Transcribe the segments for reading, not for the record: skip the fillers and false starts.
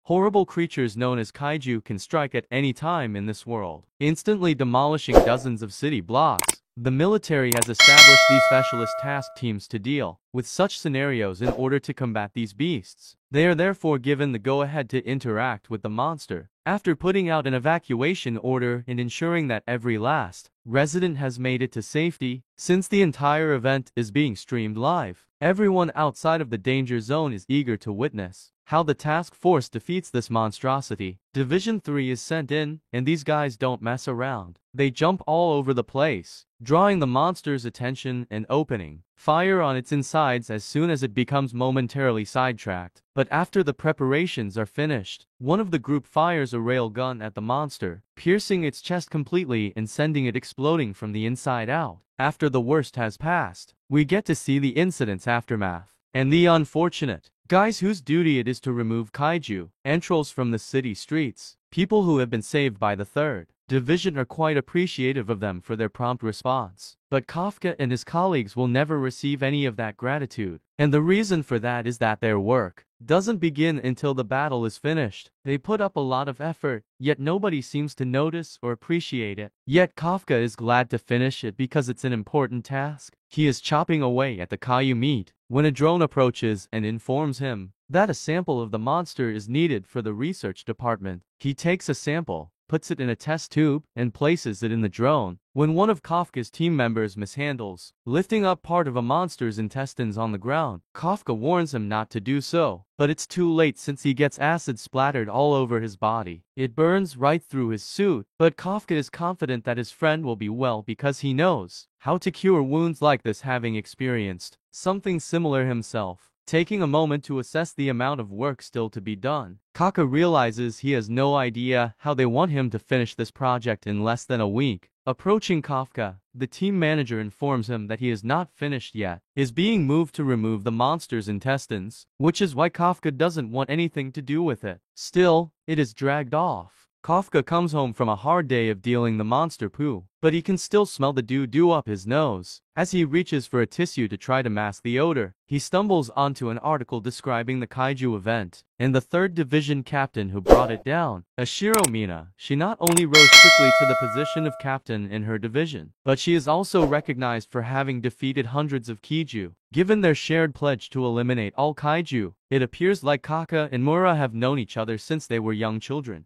Horrible creatures known as kaiju can strike at any time in this world, instantly demolishing dozens of city blocks. The military has established these specialist task teams to deal with such scenarios in order to combat these beasts. They are therefore given the go-ahead to interact with the monster. After putting out an evacuation order and ensuring that every last resident has made it to safety, since the entire event is being streamed live, everyone outside of the danger zone is eager to witness how the task force defeats this monstrosity. Division 3 is sent in, and these guys don't mess around. They jump all over the place, drawing the monster's attention and opening fire on its insides as soon as it becomes momentarily sidetracked. But after the preparations are finished, one of the group fires a rail gun at the monster, piercing its chest completely and sending it exploding from the inside out. After the worst has passed, we get to see the incident's aftermath, and the unfortunate guys whose duty it is to remove kaiju entrails from the city streets. People who have been saved by the 3rd Division are quite appreciative of them for their prompt response. But Kafka and his colleagues will never receive any of that gratitude. And the reason for that is that their work doesn't begin until the battle is finished. They put up a lot of effort, yet nobody seems to notice or appreciate it. Yet Kafka is glad to finish it because it's an important task. He is chopping away at the kaiju meat when a drone approaches and informs him that a sample of the monster is needed for the research department. He takes a sample, puts it in a test tube, and places it in the drone. When one of Kafka's team members mishandles lifting up part of a monster's intestines on the ground, Kafka warns him not to do so. But it's too late since he gets acid splattered all over his body. It burns right through his suit, but Kafka is confident that his friend will be well because he knows how to cure wounds like this, having experienced something similar himself. Taking a moment to assess the amount of work still to be done, Kaka realizes he has no idea how they want him to finish this project in less than a week. Approaching Kafka, the team manager informs him that he is not finished yet, is being moved to remove the monster's intestines, which is why Kafka doesn't want anything to do with it. Still, it is dragged off. Kafka comes home from a hard day of dealing the monster poo, but he can still smell the doo-doo up his nose. As he reaches for a tissue to try to mask the odor, he stumbles onto an article describing the kaiju event and the 3rd Division captain who brought it down, Ashiro Mina. She not only rose quickly to the position of captain in her division, but she is also recognized for having defeated hundreds of kaiju. Given their shared pledge to eliminate all kaiju, it appears like Kaka and Mura have known each other since they were young children.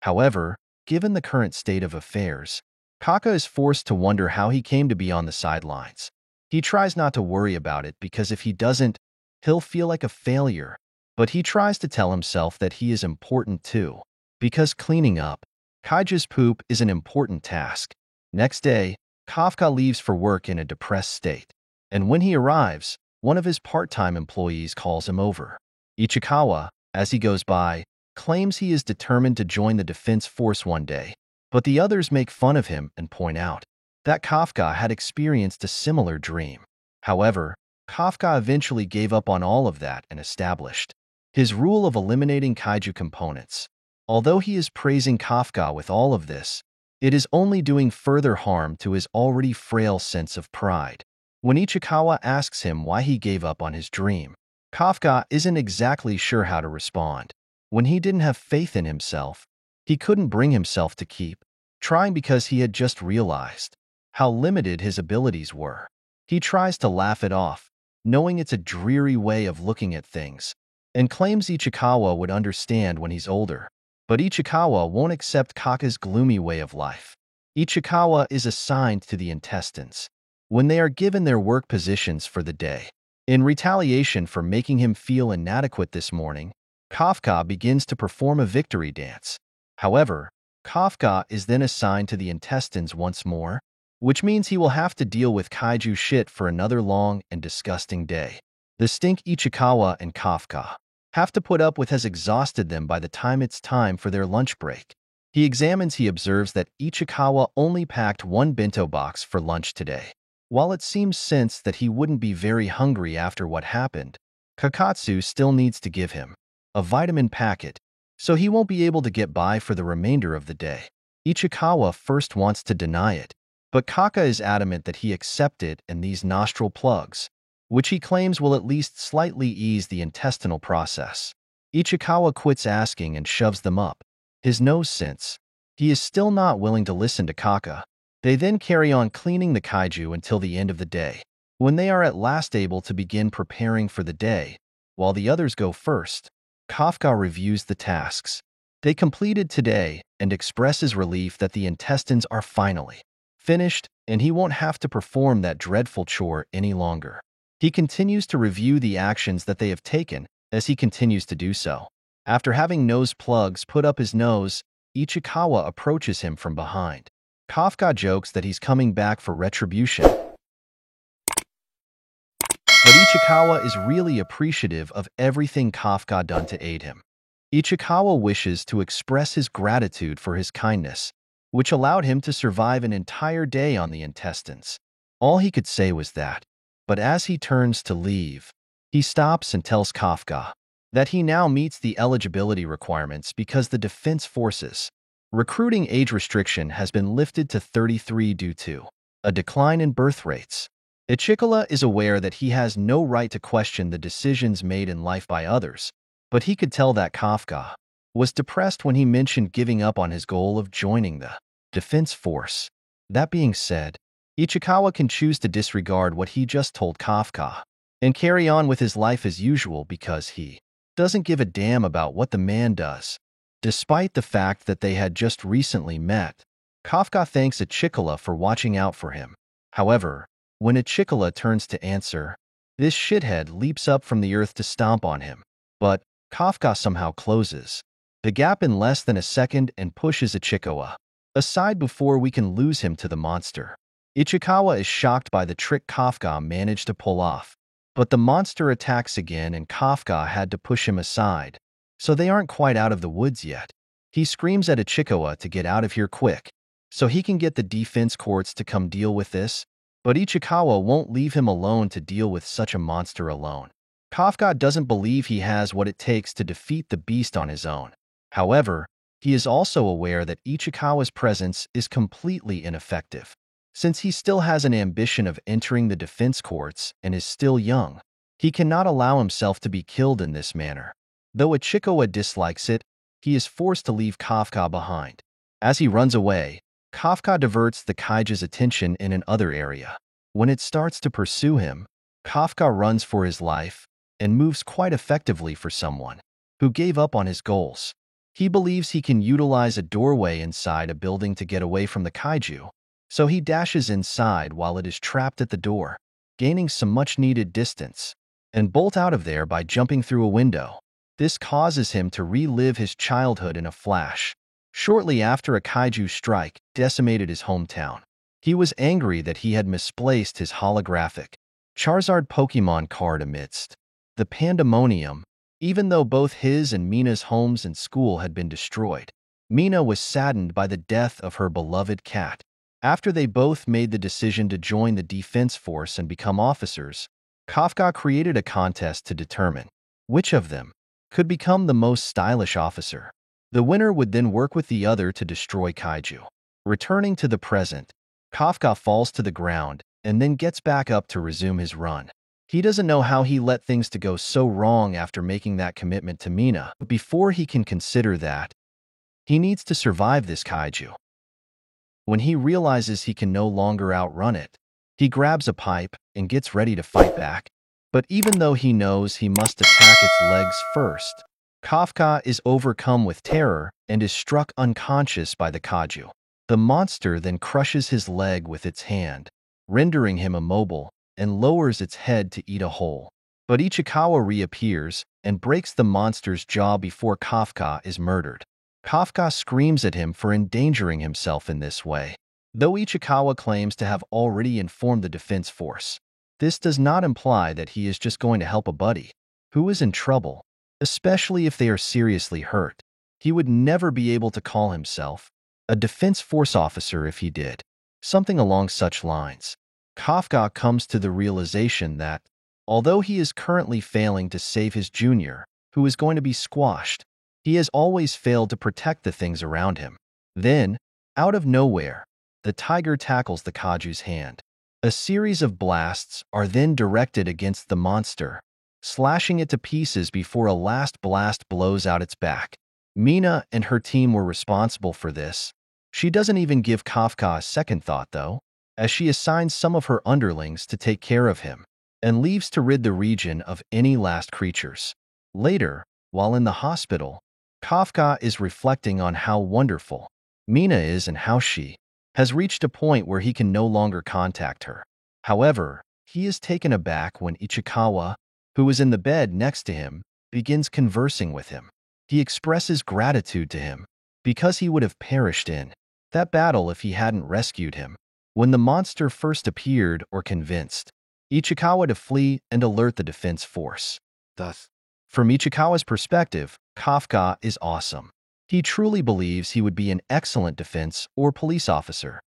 However, given the current state of affairs, Kaka is forced to wonder how he came to be on the sidelines. He tries not to worry about it because if he doesn't, he'll feel like a failure. But he tries to tell himself that he is important too, because cleaning up Kaiju's poop is an important task. Next day, Kafka leaves for work in a depressed state. And when he arrives, one of his part-time employees calls him over. Ichikawa, as he goes by, claims he is determined to join the defense force one day, but the others make fun of him and point out that Kafka had experienced a similar dream. However, Kafka eventually gave up on all of that and established his rule of eliminating kaiju components. Although he is praising Kafka with all of this, it is only doing further harm to his already frail sense of pride. When Ichikawa asks him why he gave up on his dream, Kafka isn't exactly sure how to respond. When he didn't have faith in himself, he couldn't bring himself to keep trying because he had just realized how limited his abilities were. He tries to laugh it off, knowing it's a dreary way of looking at things, and claims Ichikawa would understand when he's older. But Ichikawa won't accept Kaka's gloomy way of life. Ichikawa is assigned to the intestines when they are given their work positions for the day. In retaliation for making him feel inadequate this morning, Kafka begins to perform a victory dance. However, Kafka is then assigned to the intestines once more, which means he will have to deal with kaiju shit for another long and disgusting day. The stink Ichikawa and Kafka have to put up with has exhausted them by the time it's time for their lunch break. He observes that Ichikawa only packed one bento box for lunch today. While it seems sense that he wouldn't be very hungry after what happened, Kakatsu still needs to give him a vitamin packet, so he won't be able to get by for the remainder of the day. Ichikawa first wants to deny it, but Kaka is adamant that he accept it and these nostril plugs, which he claims will at least slightly ease the intestinal process. Ichikawa quits asking and shoves them up his nose since he is still not willing to listen to Kaka. They then carry on cleaning the kaiju until the end of the day, when they are at last able to begin preparing for the day. While the others go first, Kafka reviews the tasks they completed today and expresses relief that the intestines are finally finished and he won't have to perform that dreadful chore any longer. He continues to review the actions that they have taken as he continues to do so. After having nose plugs put up his nose, Ichikawa approaches him from behind. Kafka jokes that he's coming back for retribution, but Ichikawa is really appreciative of everything Kafka done to aid him. Ichikawa wishes to express his gratitude for his kindness, which allowed him to survive an entire day on the intestines. All he could say was that, but as he turns to leave, he stops and tells Kafka that he now meets the eligibility requirements because the Defense Forces recruiting age restriction has been lifted to 33 due to a decline in birth rates. Ichikawa is aware that he has no right to question the decisions made in life by others, but he could tell that Kafka was depressed when he mentioned giving up on his goal of joining the Defense Force. That being said, Ichikawa can choose to disregard what he just told Kafka and carry on with his life as usual because he doesn't give a damn about what the man does. Despite the fact that they had just recently met, Kafka thanks Ichikawa for watching out for him. However, when Ichikawa turns to answer, this shithead leaps up from the earth to stomp on him. But Kafka somehow closes the gap in less than a second and pushes Ichikawa aside before we can lose him to the monster. Ichikawa is shocked by the trick Kafka managed to pull off, but the monster attacks again and Kafka had to push him aside, so they aren't quite out of the woods yet. He screams at Ichikawa to get out of here quick, so he can get the defense courts to come deal with this, but Ichikawa won't leave him alone to deal with such a monster alone. Kafka doesn't believe he has what it takes to defeat the beast on his own. However, he is also aware that Ichikawa's presence is completely ineffective. Since he still has an ambition of entering the defense courts and is still young, he cannot allow himself to be killed in this manner. Though Ichikawa dislikes it, he is forced to leave Kafka behind. As he runs away, Kafka diverts the kaiju's attention in another area. When it starts to pursue him, Kafka runs for his life and moves quite effectively for someone who gave up on his goals. He believes he can utilize a doorway inside a building to get away from the kaiju, so he dashes inside while it is trapped at the door, gaining some much-needed distance, and bolt out of there by jumping through a window. This causes him to relive his childhood in a flash. Shortly after a kaiju strike decimated his hometown, he was angry that he had misplaced his holographic Charizard Pokemon card amidst the pandemonium. Even though both his and Mina's homes and school had been destroyed, Mina was saddened by the death of her beloved cat. After they both made the decision to join the defense force and become officers, Kafka created a contest to determine which of them could become the most stylish officer. The winner would then work with the other to destroy kaiju. Returning to the present, Kafka falls to the ground and then gets back up to resume his run. He doesn't know how he let things to go so wrong after making that commitment to Mina, but before he can consider that, he needs to survive this kaiju. When he realizes he can no longer outrun it, he grabs a pipe and gets ready to fight back. But even though he knows he must attack its legs first, Kafka is overcome with terror and is struck unconscious by the kaiju. The monster then crushes his leg with its hand, rendering him immobile, and lowers its head to eat a hole. But Ichikawa reappears and breaks the monster's jaw before Kafka is murdered. Kafka screams at him for endangering himself in this way. Though Ichikawa claims to have already informed the defense force, this does not imply that he is just going to help a buddy who is in trouble, especially if they are seriously hurt. He would never be able to call himself a defense force officer if he did something along such lines. Kafka comes to the realization that, although he is currently failing to save his junior, who is going to be squashed, he has always failed to protect the things around him. Then, out of nowhere, the tiger tackles the kaju's hand. A series of blasts are then directed against the monster, slashing it to pieces before a last blast blows out its back. Mina and her team were responsible for this. She doesn't even give Kafka a second thought, though, as she assigns some of her underlings to take care of him and leaves to rid the region of any last creatures. Later, while in the hospital, Kafka is reflecting on how wonderful Mina is and how she has reached a point where he can no longer contact her. However, he is taken aback when Ichikawa, who is in the bed next to him, begins conversing with him. He expresses gratitude to him because he would have perished in that battle if he hadn't rescued him when the monster first appeared, or convinced Ichikawa to flee and alert the defense force. Thus, from Ichikawa's perspective, Kafka is awesome. He truly believes he would be an excellent defense or police officer.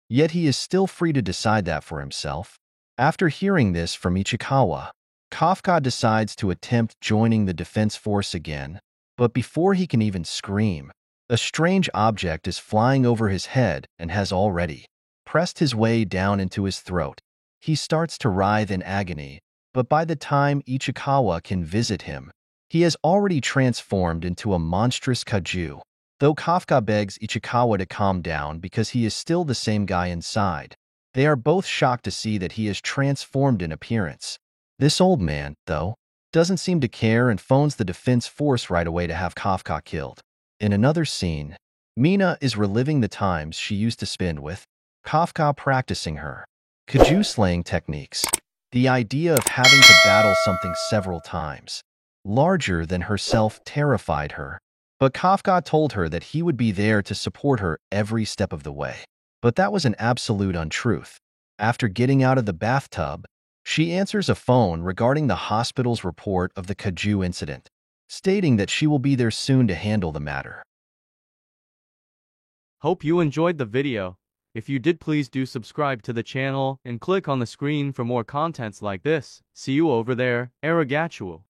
Yet he is still free to decide that for himself. After hearing this from Ichikawa, Kafka decides to attempt joining the defense force again, but before he can even scream, a strange object is flying over his head and has already pressed his way down into his throat. He starts to writhe in agony, but by the time Ichikawa can visit him, he has already transformed into a monstrous kaiju. Though Kafka begs Ichikawa to calm down because he is still the same guy inside, they are both shocked to see that he is transformed in appearance. This old man, though, doesn't seem to care and phones the defense force right away to have Kafka killed. In another scene, Mina is reliving the times she used to spend with Kafka practicing her kaiju slaying techniques. The idea of having to battle something several times larger than herself terrified her, but Kafka told her that he would be there to support her every step of the way. But that was an absolute untruth. After getting out of the bathtub, she answers a phone regarding the hospital's report of the kaiju incident, stating that she will be there soon to handle the matter. Hope you enjoyed the video. If you did, please do subscribe to the channel and click on the screen for more contents like this. See you over there, Arigatou.